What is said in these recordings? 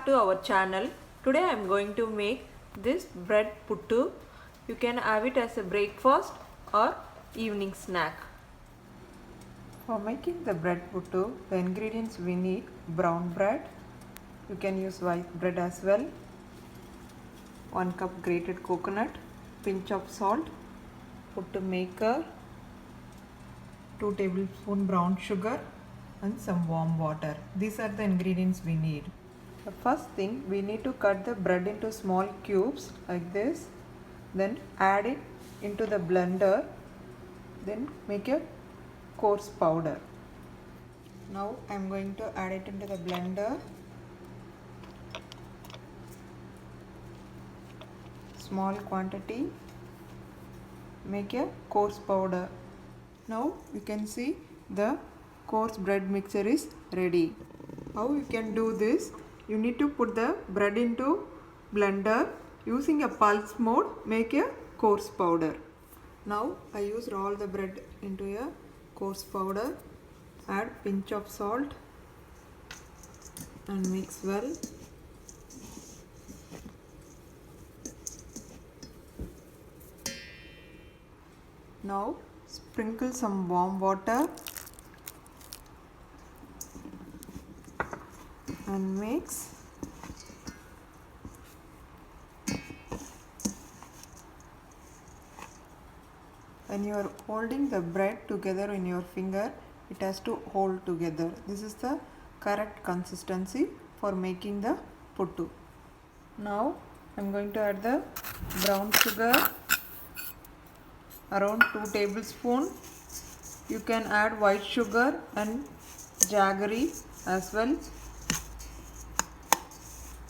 to our channel. Today I am going to make this bread puttu. You can have it as a breakfast or evening snack. For making the bread puttu, the ingredients we need: brown bread, you can use white bread as well, 1 cup grated coconut, pinch of salt, puttu maker, 2 tablespoons brown sugar and some warm water. These are the ingredients we need. The first thing, we need to cut the bread into small cubes like this, then add it into the blender, then make a coarse powder. Now I am going to add it into the blender. Small quantity, make a coarse powder. Now you can see the coarse bread mixture is ready. How you can do this? You need to put the bread into blender, using a pulse mode, make a coarse powder. Now I used all the bread into a coarse powder. Add pinch of salt and mix well. Now sprinkle some warm water and mix. When you are holding the bread together in your finger, it has to hold together. This is the correct consistency for making the puttu. Now I am going to add the brown sugar, around 2 tablespoons. You can add white sugar and jaggery as well.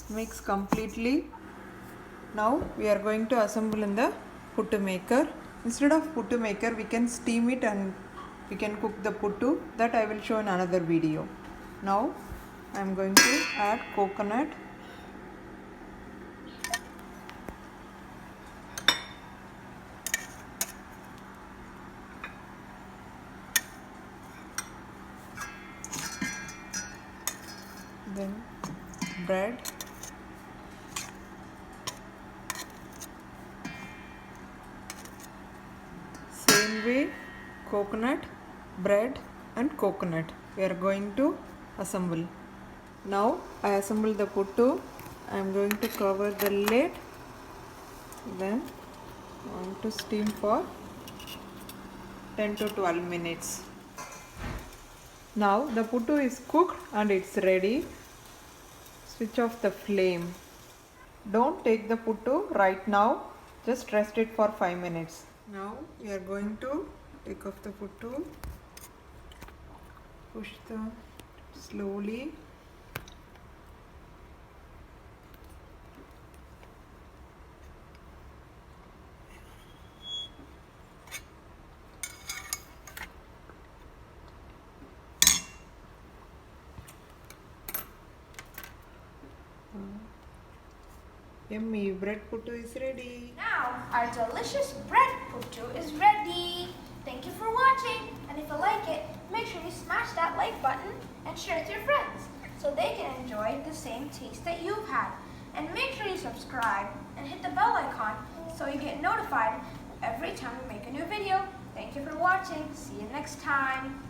Mix completely. Now we are going to assemble in the puttu maker. Instead of puttu maker, we can steam it and we can cook the puttu. That I will show in another video. Now I am going to add coconut. Then bread. Same way, coconut, bread and coconut we are going to assemble. Now I assemble the puttu. I am going to cover the lid. Then I want to steam for 10 to 12 minutes. Now the puttu is cooked and it's ready. Switch off the flame. Don't take the puttu right now. Just rest it for 5 minutes. Now we are going to take off the puttu. Push the slowly. Yummy bread puttu is ready. Now our delicious bread puttu is ready. Thank you for watching, and if you like it, make sure you smash that like button and share it with your friends so they can enjoy the same taste that you've had. And make sure you subscribe and hit the bell icon so you get notified every time we make a new video. Thank you for watching. See you next time.